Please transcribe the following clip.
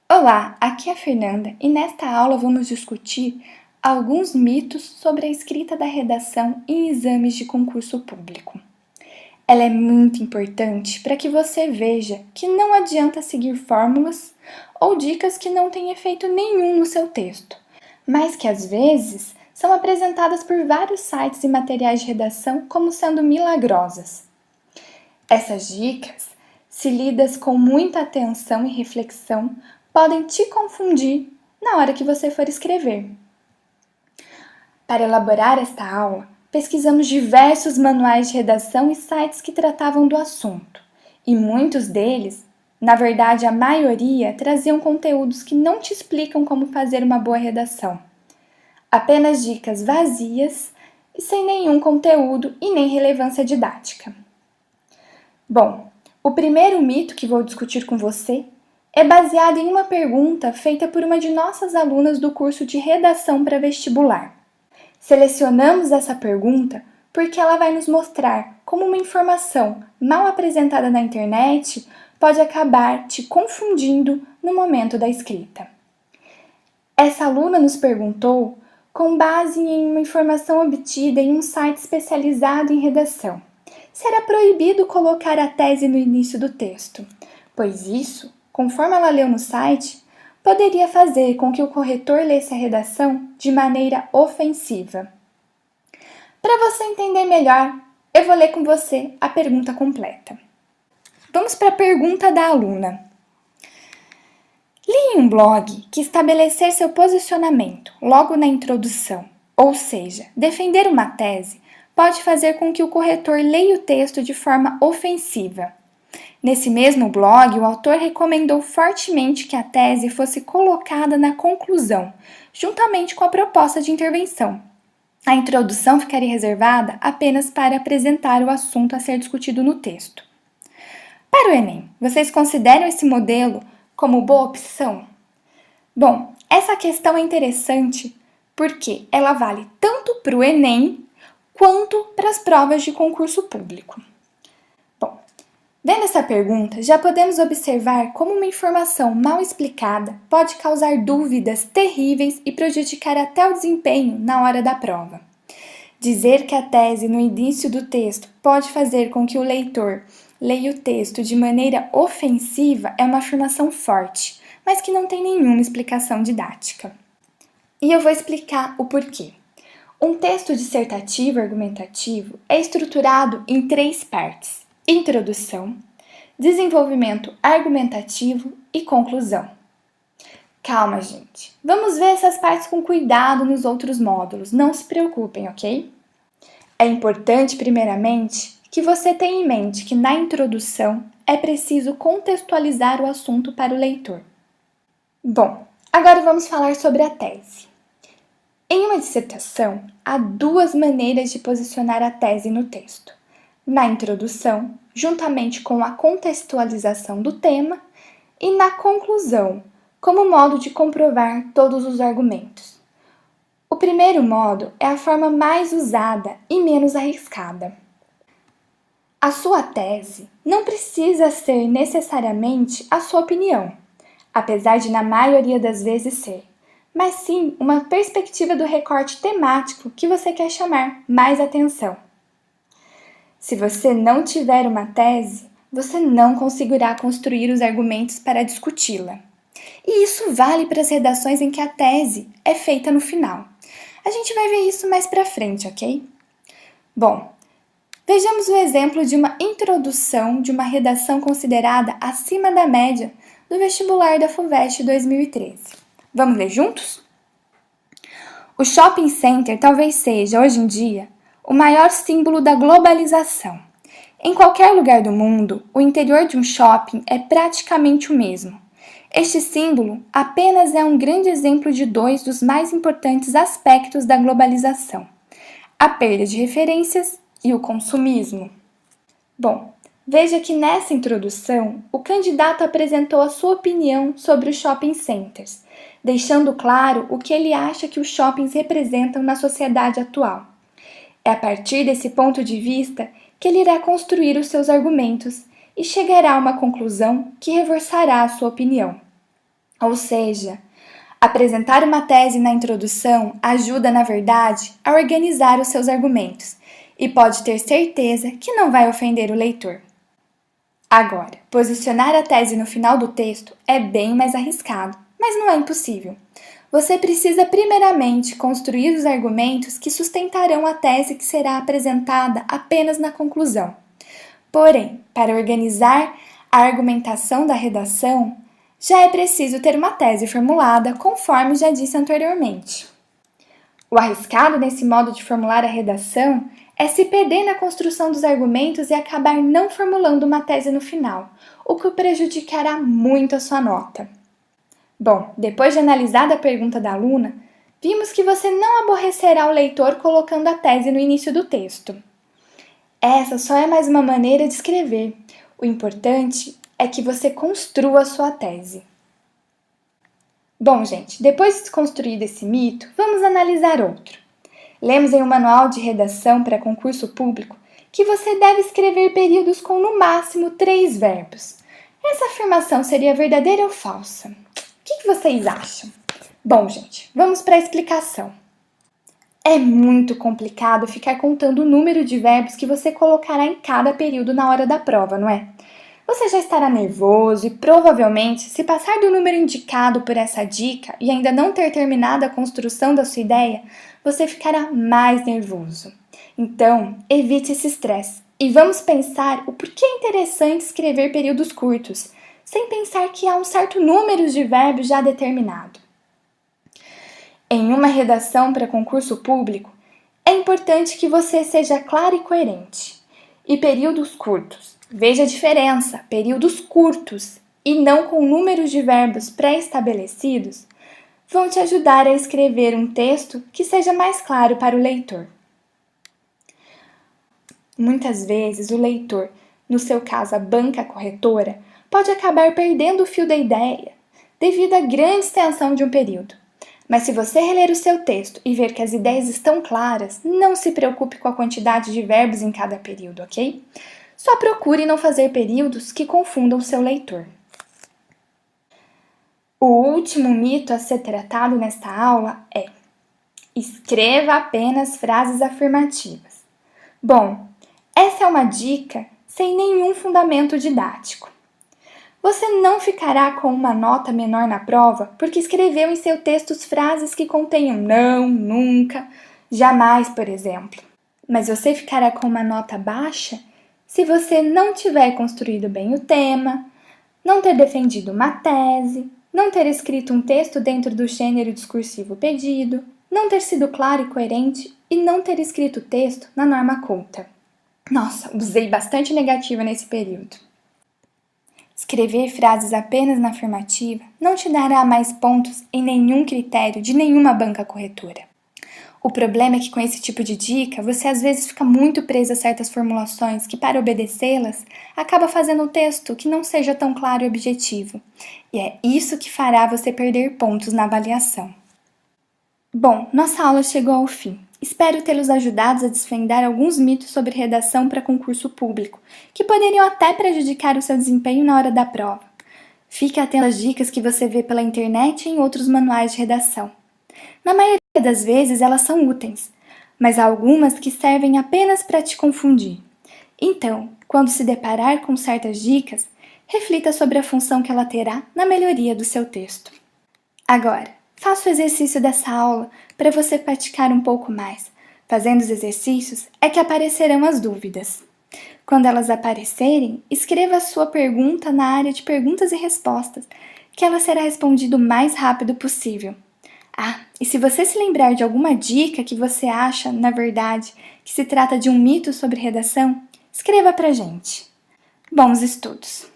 Olá, aqui é a Fernanda e nesta aula vamos discutir alguns mitos sobre a escrita da redação em exames de concurso público. Ela é muito importante para que você veja que não adianta seguir fórmulas ou dicas que não têm efeito nenhum no seu texto, mas que às vezes são apresentadas por vários sites e materiais de redação como sendo milagrosas. Essas dicas, se lidas com muita atenção e reflexão, podem te confundir na hora que você for escrever. Para elaborar esta aula, pesquisamos diversos manuais de redação e sites que tratavam do assunto, e muitos deles, na verdade a maioria, traziam conteúdos que não te explicam como fazer uma boa redação. Apenas dicas vazias e sem nenhum conteúdo e nem relevância didática. Bom, o primeiro mito que vou discutir com você é baseado em uma pergunta feita por uma de nossas alunas do curso de Redação para Vestibular. Selecionamos essa pergunta porque ela vai nos mostrar como uma informação mal apresentada na internet pode acabar te confundindo no momento da escrita. Essa aluna nos perguntou com base em uma informação obtida em um site especializado em redação, se era proibido colocar a tese no início do texto, pois isso, conforme ela leu no site, poderia fazer com que o corretor lesse a redação de maneira ofensiva. Para você entender melhor, eu vou ler com você a pergunta completa. Vamos para a pergunta da aluna. Li em um blog que estabelecer seu posicionamento logo na introdução, ou seja, defender uma tese, pode fazer com que o corretor leia o texto de forma ofensiva. Nesse mesmo blog, o autor recomendou fortemente que a tese fosse colocada na conclusão, juntamente com a proposta de intervenção. A introdução ficaria reservada apenas para apresentar o assunto a ser discutido no texto. Para o Enem, vocês consideram esse modelo como boa opção? Bom, essa questão é interessante porque ela vale tanto para o Enem quanto para as provas de concurso público. Bom, vendo essa pergunta, já podemos observar como uma informação mal explicada pode causar dúvidas terríveis e prejudicar até o desempenho na hora da prova. Dizer que a tese no início do texto pode fazer com que o leitor leia o texto de maneira ofensiva é uma afirmação forte, mas que não tem nenhuma explicação didática. E eu vou explicar o porquê. Um texto dissertativo argumentativo é estruturado em 3 partes: introdução, desenvolvimento argumentativo e conclusão. Calma, gente. Vamos ver essas partes com cuidado nos outros módulos, não se preocupem, ok? É importante, primeiramente, que você tenha em mente que na introdução é preciso contextualizar o assunto para o leitor. Bom, agora vamos falar sobre a tese. Em uma dissertação, há 2 maneiras de posicionar a tese no texto: na introdução, juntamente com a contextualização do tema, e na conclusão, como modo de comprovar todos os argumentos. O primeiro modo é a forma mais usada e menos arriscada. A sua tese não precisa ser necessariamente a sua opinião, apesar de na maioria das vezes ser, mas sim uma perspectiva do recorte temático que você quer chamar mais atenção. Se você não tiver uma tese, você não conseguirá construir os argumentos para discuti-la. E isso vale para as redações em que a tese é feita no final. A gente vai ver isso mais para frente, ok? Bom, vejamos o exemplo de uma introdução de uma redação considerada acima da média do vestibular da FUVEST 2013. Vamos ler juntos? O shopping center talvez seja, hoje em dia, o maior símbolo da globalização. Em qualquer lugar do mundo, o interior de um shopping é praticamente o mesmo. Este símbolo apenas é um grande exemplo de 2 dos mais importantes aspectos da globalização: a perda de referências e o consumismo. Bom, veja que nessa introdução, o candidato apresentou a sua opinião sobre os shopping centers, deixando claro o que ele acha que os shoppings representam na sociedade atual. É a partir desse ponto de vista que ele irá construir os seus argumentos e chegará a uma conclusão que reforçará a sua opinião. Ou seja, apresentar uma tese na introdução ajuda, na verdade, a organizar os seus argumentos e pode ter certeza que não vai ofender o leitor. Agora, posicionar a tese no final do texto é bem mais arriscado, mas não é impossível. Você precisa primeiramente construir os argumentos que sustentarão a tese que será apresentada apenas na conclusão. Porém, para organizar a argumentação da redação, já é preciso ter uma tese formulada, conforme já disse anteriormente. O arriscado nesse modo de formular a redação é se perder na construção dos argumentos e acabar não formulando uma tese no final, o que prejudicará muito a sua nota. Bom, depois de analisada a pergunta da aluna, vimos que você não aborrecerá o leitor colocando a tese no início do texto. Essa só é mais uma maneira de escrever. O importante é que você construa a sua tese. Bom, gente, depois de desconstruído esse mito, vamos analisar outro. Lemos em um manual de redação para concurso público que você deve escrever períodos com no máximo 3 verbos. Essa afirmação seria verdadeira ou falsa? O que vocês acham? Bom, gente, vamos para a explicação. É muito complicado ficar contando o número de verbos que você colocará em cada período na hora da prova, não é? Você já estará nervoso e provavelmente, se passar do número indicado por essa dica e ainda não ter terminado a construção da sua ideia, você ficará mais nervoso. Então, evite esse estresse e vamos pensar o porquê é interessante escrever períodos curtos, sem pensar que há um certo número de verbos já determinado. Em uma redação para concurso público, é importante que você seja claro e coerente. E períodos curtos. Veja a diferença, períodos curtos e não com números de verbos pré-estabelecidos vão te ajudar a escrever um texto que seja mais claro para o leitor. Muitas vezes o leitor, no seu caso a banca corretora, pode acabar perdendo o fio da ideia devido à grande extensão de um período. Mas se você reler o seu texto e ver que as ideias estão claras, não se preocupe com a quantidade de verbos em cada período, ok? Só procure não fazer períodos que confundam seu leitor. O último mito a ser tratado nesta aula é: escreva apenas frases afirmativas. Bom, essa é uma dica sem nenhum fundamento didático. Você não ficará com uma nota menor na prova porque escreveu em seu texto frases que contenham não, nunca, jamais, por exemplo. Mas você ficará com uma nota baixa se você não tiver construído bem o tema, não ter defendido uma tese, não ter escrito um texto dentro do gênero discursivo pedido, não ter sido claro e coerente e não ter escrito o texto na norma culta. Nossa, usei bastante negativa nesse período. Escrever frases apenas na afirmativa não te dará mais pontos em nenhum critério de nenhuma banca corretora. O problema é que com esse tipo de dica, você às vezes fica muito preso a certas formulações que, para obedecê-las, acaba fazendo um texto que não seja tão claro e objetivo. E é isso que fará você perder pontos na avaliação. Bom, nossa aula chegou ao fim. Espero tê-los ajudado a desvendar alguns mitos sobre redação para concurso público, que poderiam até prejudicar o seu desempenho na hora da prova. Fique atento às dicas que você vê pela internet e em outros manuais de redação. Na maioria das vezes elas são úteis, mas há algumas que servem apenas para te confundir. Então, quando se deparar com certas dicas, reflita sobre a função que ela terá na melhoria do seu texto. Agora, faça o exercício dessa aula para você praticar um pouco mais. Fazendo os exercícios é que aparecerão as dúvidas. Quando elas aparecerem, escreva a sua pergunta na área de perguntas e respostas, que ela será respondida o mais rápido possível. Ah, e se você se lembrar de alguma dica que você acha, na verdade, que se trata de um mito sobre redação, escreva pra gente. Bons estudos!